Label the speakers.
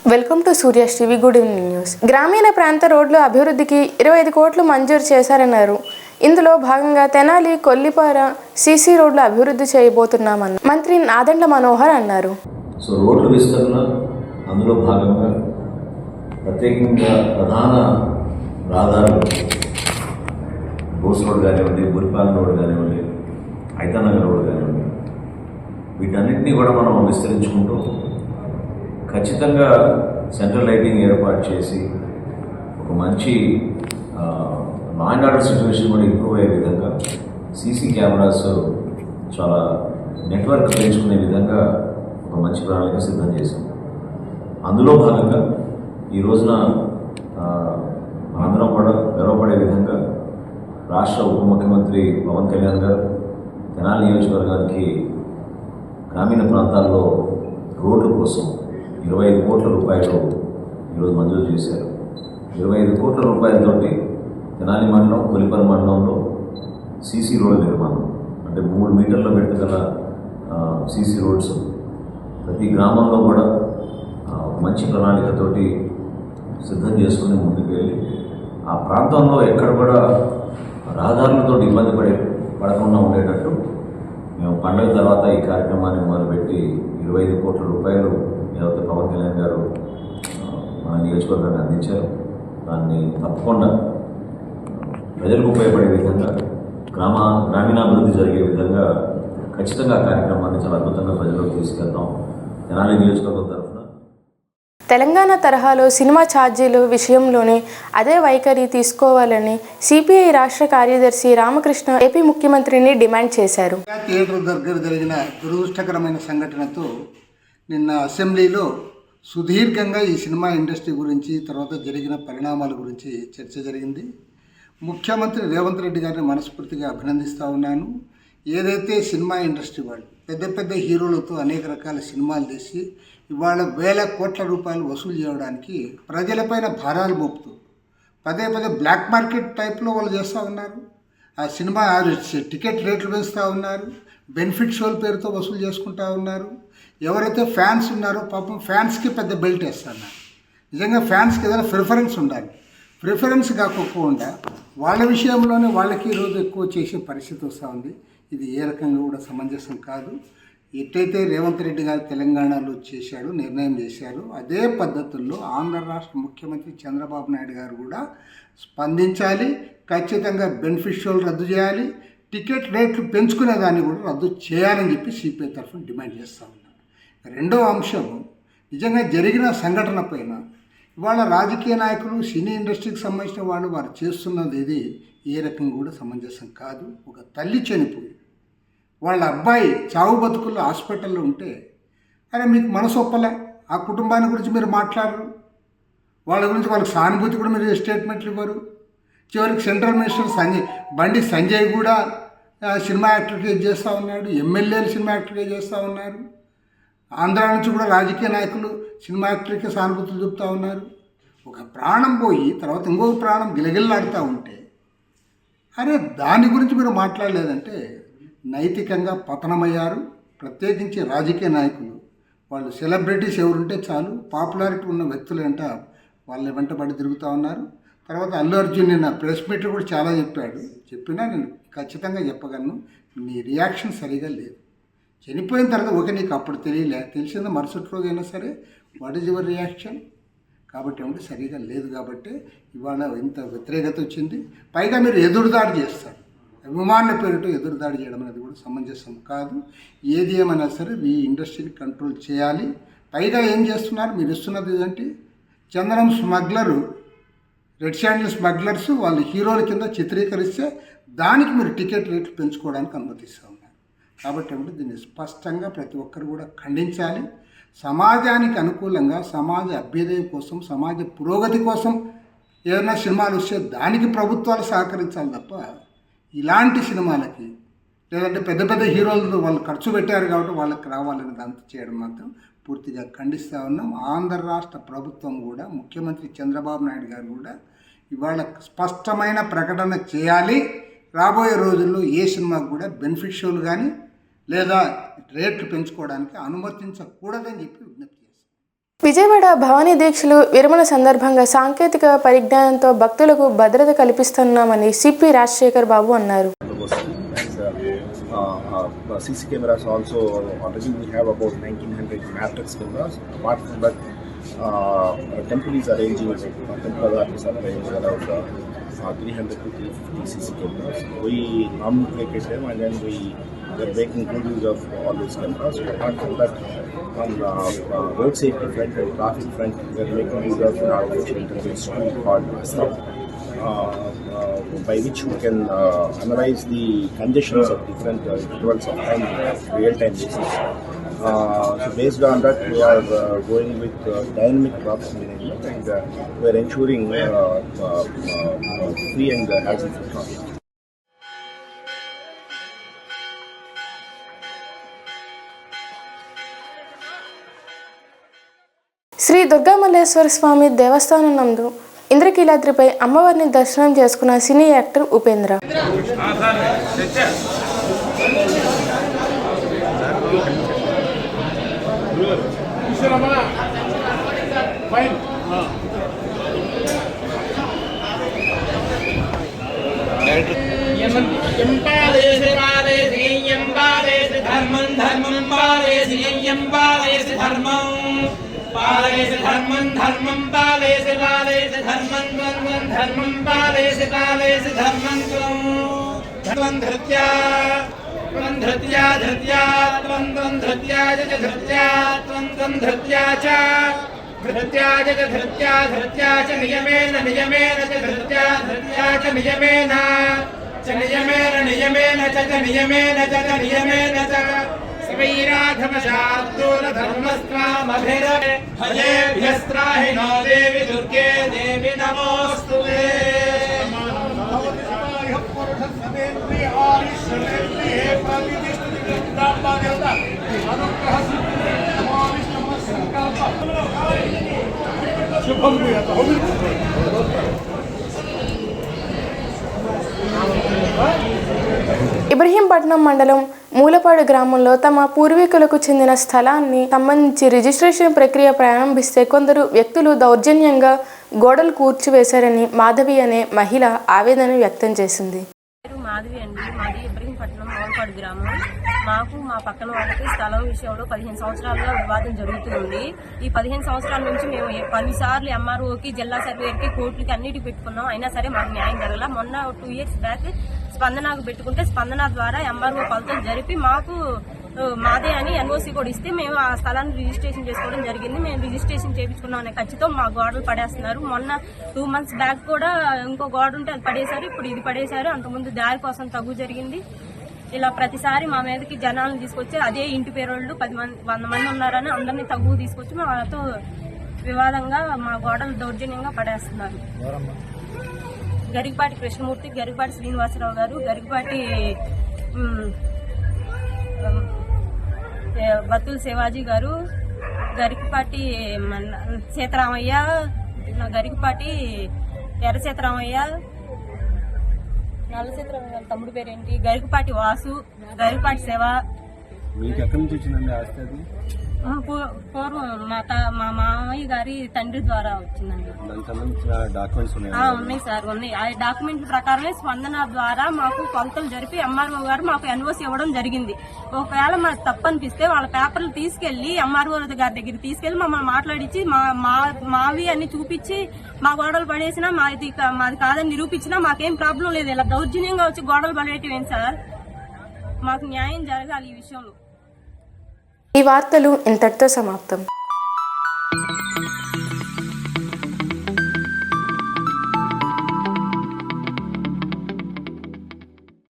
Speaker 1: Welcome to Surya's TV. Good evening news. గ్రామీణ ప్రాంత రోడ్ల అభివృద్ధికి 25 కోట్లు మంజూరు చేశారన్నారు. ఇందులో భాగంగా తెనాలి కొల్లిపార సీసీ రోడ్ల అభివృద్ధి చేయబోతున్నామన్న మంత్రి నాదెండ్ల మనోహర్ అన్నారు.
Speaker 2: సో రోడ్ల విస్తరణ అందులో భాగంగా ప్రత్యేకంగా ప్రధాన రహదారులు బోస్ రోడ్ కానివ్వండి, బురిపాలెం రోడ్ కానివ్వండి, ఐతానగర్ రోడ్ కానివ్వండి, వీటన్నిటినీ కూడా మనం విస్తరించుకుంటూ ఖచ్చితంగా సెంట్రల్ లైటింగ్ ఏర్పాటు చేసి ఒక మంచి లా అండ్ ఆర్డర్ సిచ్యువేషన్ కూడా ఇంప్రూవ్ అయ్యే విధంగా సీసీ కెమెరాస్ చాలా నెట్వర్క్ పెంచుకునే విధంగా ఒక మంచి ప్రణాళిక సిద్ధం చేశాం. అందులో భాగంగా ఈ రోజున ఆంధ్రం కూడా గర్వపడే విధంగా రాష్ట్ర ఉప ముఖ్యమంత్రి పవన్ కళ్యాణ్ గారు తెనాలి నియోజకవర్గానికి గ్రామీణ ప్రాంతాల్లో రోడ్ల కోసం 25 కోట్ల రూపాయలు ఈరోజు మంజూరు చేశారు. 25 కోట్ల రూపాయలతోటి తెనాలి మండలం, కొల్లిపార మండలంలో సీసీ రోడ్ల నిర్మాణం, అంటే 3 మీటర్ల విడతగల సీసీ రోడ్స్ ప్రతి గ్రామంలో కూడా మంచి ప్రణాళికతోటి సిద్ధం చేసుకుని ముందుకు వెళ్ళి ఆ ప్రాంతంలో ఎక్కడ కూడా రహదారులతో ఇబ్బంది పడకుండా ఉండేటట్టు మేము పండుగ తర్వాత ఈ కార్యక్రమాన్ని మొదలుపెట్టి 25 కోట్ల రూపాయలు ఏదైతే పవన్ కళ్యాణ్ గారు మన నియోజకవర్గాన్ని అందించారు, దాన్ని తప్పకుండా ప్రజలకు ఉపయోగపడే విధంగా గ్రామీణాభివృద్ధి జరిగే విధంగా ఖచ్చితంగా ఆ కార్యక్రమాన్ని చాలా అద్భుతంగా ప్రజలకు తీసుకెళ్తాం. తెనాలి నియోజకవర్గం తరఫున
Speaker 1: తెలంగాణ తరహాలో సినిమా ఛార్జీల విషయంలోనే అదే వైఖరి తీసుకోవాలని సిపిఐ రాష్ట్ర కార్యదర్శి రామకృష్ణ ఏపీ ముఖ్యమంత్రిని డిమాండ్ చేశారు.
Speaker 3: థియేటర్ దగ్గర జరిగిన దురదృష్టకరమైన సంఘటనతో నిన్న అసెంబ్లీలో సుదీర్ఘంగా ఈ సినిమా ఇండస్ట్రీ గురించి, తర్వాత జరిగిన పరిణామాల గురించి చర్చ జరిగింది. ముఖ్యమంత్రి రేవంత్ రెడ్డి గారిని మనస్ఫూర్తిగా అభినందిస్తూ ఉన్నాను. ఏదైతే సినిమా ఇండస్ట్రీ వాళ్ళు పెద్ద పెద్ద హీరోలతో అనేక రకాల సినిమాలు తీసి ఇవాళ వేల కోట్ల రూపాయలు వసూలు చేయడానికి ప్రజలపైన భారాలు మోపుతూ పదే బ్లాక్ మార్కెట్ టైప్లో వాళ్ళు చేస్తూ ఉన్నారు. ఆ సినిమా టికెట్ రేట్లు పెంచుతూ ఉన్నారు, బెనిఫిట్ షోల పేరుతో వసూలు చేసుకుంటూ ఉన్నారు. ఎవరైతే ఫ్యాన్స్ ఉన్నారో పాపం ఫ్యాన్స్కి పెద్ద బెల్ట్ వేస్తున్నారు. నిజంగా ఫ్యాన్స్కి ఏదైనా ప్రిఫరెన్స్ ఉండాలి. ప్రిఫరెన్స్ కాకపోకుండా వాళ్ళ విషయంలోనే వాళ్ళకి ఈరోజు ఎక్కువ చేసే పరిస్థితి వస్తూ ఉంది. ఇది ఏ రకంగా కూడా సమంజసం కాదు. ఎట్టయితే రేవంత్ రెడ్డి గారు తెలంగాణలో చేశాడు, నిర్ణయం చేశారు, అదే పద్ధతుల్లో ఆంధ్ర రాష్ట్ర ముఖ్యమంత్రి చంద్రబాబు నాయుడు గారు కూడా స్పందించాలి. ఖచ్చితంగా బెనిఫిట్ షోలు రద్దు చేయాలి, టికెట్ రేట్లు పెంచుకునే దాన్ని కూడా రద్దు చేయాలని చెప్పి సిపిఐ తరఫున డిమాండ్ చేస్తూ ఉన్నారు. రెండో అంశం, నిజంగా జరిగిన సంఘటన పైన ఇవాళ రాజకీయ నాయకులు, సినీ ఇండస్ట్రీకి సంబంధించిన వాళ్ళు వారు చేస్తున్నది ఇది ఏ రకంగా కూడా సమంజసం కాదు. ఒక తల్లి చనిపోయి వాళ్ళ అబ్బాయి చావు బతుకుల్లో హాస్పిటల్లో ఉంటే అరే మీకు మనసు ఒప్పలే, ఆ కుటుంబాన్ని గురించి మీరు మాట్లాడరు, వాళ్ళ గురించి వాళ్ళకి సానుభూతి కూడా మీరు స్టేట్మెంట్లు ఇవ్వరు. చివరికి సెంట్రల్ మినిస్టర్ బండి సంజయ్ కూడా సినిమా యాక్టర్గా చేస్తూ ఉన్నాడు, ఎమ్మెల్యేలు సినిమా యాక్టర్గా చేస్తూ ఉన్నారు. ఆంధ్ర నుంచి కూడా రాజకీయ నాయకులు సినిమా యాక్టర్కి సానుభూతులు చూపుతూ ఉన్నారు. ఒక ప్రాణం పోయి తర్వాత ఇంకొక ప్రాణం గిలగిల్లాడుతూ ఉంటే అరే దాని గురించి మీరు మాట్లాడలేదంటే నైతికంగా పతనమయ్యారు. ప్రత్యేకించి రాజకీయ నాయకులు, వాళ్ళు సెలబ్రిటీస్ ఎవరుంటే చాలు, పాపులారిటీ ఉన్న వ్యక్తులంట వాళ్ళ వెంటబడి తిరుగుతూ ఉన్నారు. తర్వాత అల్లు అర్జున్ నిన్న ప్రెస్ మీట్లో కూడా చాలా చెప్పినా నేను ఖచ్చితంగా చెప్పగలను, నీ రియాక్షన్ సరిగా లేదు. చనిపోయిన తర్వాత ఓకే నీకు అప్పుడు తెలిసింది మరుసటి రోజు అయినా సరే వాట్ ఈజ్ యువర్ రియాక్షన్? కాబట్టి ఏమంటే సరిగా లేదు. కాబట్టి ఇవాళ ఇంత వ్యతిరేకత వచ్చింది. పైగా మీరు ఎదురుదాడి చేస్తారు, అభిమానుల పేరుతో ఎదురుదాడి చేయడం అనేది కూడా సమంజసం కాదు. ఏది ఏమైనా సరే ఈ ఇండస్ట్రీని కంట్రోల్ చేయాలి. పైగా ఏం చేస్తున్నారు మీరు ఇస్తున్నది ఏంటి? చందనం స్మగ్లరు, రెడ్ శాండిల్ స్మగ్లర్స్ వాళ్ళు హీరోల కింద చిత్రీకరిస్తే దానికి మీరు టికెట్ రేట్లు పెంచుకోవడానికి అనుమతిస్తూ ఉన్నారు. కాబట్టి ఏమంటే దీన్ని స్పష్టంగా ప్రతి ఒక్కరు కూడా ఖండించాలి. సమాజానికి అనుకూలంగా, సమాజ అభ్యుదయం కోసం, సమాజ పురోగతి కోసం ఏదైనా సినిమాలు వస్తే దానికి ప్రభుత్వాలు సహకరించాలి తప్ప ఇలాంటి సినిమాలకి లేదంటే పెద్ద హీరోలు వాళ్ళు ఖర్చు పెట్టారు కాబట్టి వాళ్ళకి రావాలని దాంతో చేయడం మాత్రం పూర్తిగా ఖండిస్తూ ఉన్నాం. ఆంధ్ర రాష్ట్ర ప్రభుత్వం కూడా, ముఖ్యమంత్రి చంద్రబాబు నాయుడు గారు కూడా ఇవాళ స్పష్టమైన ప్రకటన చేయాలి. రాబోయే రోజుల్లో ఏ సినిమాకు కూడా బెనిఫిట్ షోలు కానీ లేదా రేట్లు పెంచుకోవడానికి అనుమతించకూడదని చెప్పి విజ్ఞప్తి.
Speaker 1: విజయవాడ భవానీ దీక్షలు విరమణ సందర్భంగా సాంకేతిక పరిజ్ఞానంతో భక్తులకు భద్రత కల్పిస్తున్నామని సిపి రాజశేఖర్ బాబు అన్నారు.
Speaker 4: CC cameras also already we have about 1900 matrix cameras. Apart from that, temple is arranging, temple authorities are arranging around 300 to 350 CC cameras. We nomenclated them and then we are making good use of all these cameras. Apart from that, on road safety front and traffic front, we are making use of an artificial intelligence tool called Astro, by which we can analyze the conditions of different intervals of time, real-time basis. So based on that, we are going with dynamic traffic management and we are ensuring free and hassle-free traffic.
Speaker 1: Shri Durga Malleswara స్వామి దేవస్థానం నందు ఇంద్రకీలాద్రిపై అమ్మవారిని దర్శనం చేసుకున్న cine actor Upendra.
Speaker 5: पालयसि धर्मं धर्मं पालयसि पालयसि धर्मं त्वं धर्मं पालयसि पालयसि धर्मं त्वं धृत्या धृत्या धृत्या त्वं धृत्या च धृत्या त्वं धृत्या च धृत्या च धृत्या धृत्या च नियमेन नियमेन च धृत्या धृत्या च नियमेन नियमेन नियमेन च नियमेन च नियमेन च धर्मस्त्वामभिरवे भजेभ्यस्त्राहि नो देवी दुर्गे देवी नमोस्तुते.
Speaker 1: ఇబ్రహీంపట్నం మండలం మూలపాడు గ్రామంలో తమ పూర్వీకులకు చెందిన స్థలాన్ని సంబంధించి రిజిస్ట్రేషన్ ప్రక్రియ ప్రారంభిస్తే కొందరు వ్యక్తులు దౌర్జన్యంగా గోడలు కూర్చివేశారని మాధవి అనే మహిళ ఆవేదన వ్యక్తం చేసింది.
Speaker 6: మాధవి అండి, మాది ఇబ్రహీంపట్నం మూలపాడు గ్రామం. మాకు మా పక్కన వాళ్ళకి స్థలం విషయంలో 15 సంవత్సరాలుగా వివాదం జరుగుతుంది. ఈ 15 సంవత్సరాల నుంచి మేము 10 సార్లు ఎంఆర్ఓకి, జిల్లా సర్వేకి, కోర్టులకి అన్నిటికి పెట్టుకున్నాం. అయినా సరే మాకు న్యాయం జరగల. మొన్న 2 years బ్యాక్ స్పందనకు పెట్టుకుంటే స్పందన ద్వారా ఎంఆర్ఓ కొలతలు జరిపి మాకు మాదే అని ఎన్ఓసి కూడా ఇస్తే మేము ఆ స్థలాన్ని రిజిస్ట్రేషన్ చేసుకోవడం జరిగింది. మేము రిజిస్ట్రేషన్ చేయించుకున్నాం అనే ఖచ్చితంగా మా గోడలు పడేస్తున్నారు. మొన్న 2 months బ్యాక్ కూడా ఇంకో గోడ ఉంటే అది పడేశారు, ఇప్పుడు ఇది పడేశారు. అంతకుముందు దారి కోసం తగ్గు జరిగింది. ఇలా ప్రతిసారి మా మీదకి జనాలను తీసుకొచ్చి అదే ఇంటి పేరోళ్ళు 100 మంది ఉన్నారని అందరినీ తగ్గు తీసుకొచ్చి మాతో వివాదంగా మా గోడలు దౌర్జన్యంగా పడేస్తున్నారు. గరికపాటి కృష్ణమూర్తి, గరికపాటి శ్రీనివాసరావు గారు, గరికపాటి బత్తుల శివాజీ గారు, గరికపాటి సీతారామయ్య, గరికపాటి ఎర్ర సీతారామయ్య, నల్ల సీతారామయ్య తమ్ముడు పేరేంటి, గరికపాటి వాసు, గరికపాటి శివ.
Speaker 4: మీకు ఎక్కడి నుంచి వచ్చిందండి ఆస్తి? అది
Speaker 6: పూర్వం మా మామయ్య గారి తండ్రి ద్వారా వచ్చిందండి. ఉన్నాయి సార్, ఉన్నాయి. ఆ డాక్యుమెంట్ల ప్రకారమే స్పందన ద్వారా మాకు కొలతలు జరిపి ఎంఆర్ఓ గారు మాకు ఎన్ఓసి ఇవ్వడం జరిగింది. ఒకవేళ మాకు తప్పనిపిస్తే వాళ్ళ పేపర్లు తీసుకెళ్లి ఎంఆర్ఓ గారి దగ్గరికి తీసుకెళ్లి మమ్మల్ని మాట్లాడించి మావి అన్ని చూపించి మా గోడలు పడేసినా మాది కాదని నిరూపించినా మాకేం ప్రాబ్లం లేదు. ఇలా దౌర్జన్యంగా వచ్చి గోడలు పడేటివేం సార్? మాకు న్యాయం జరగాలి ఈ విషయంలో.
Speaker 1: ఈ వార్తలు ఇంతటితో సమాప్తం.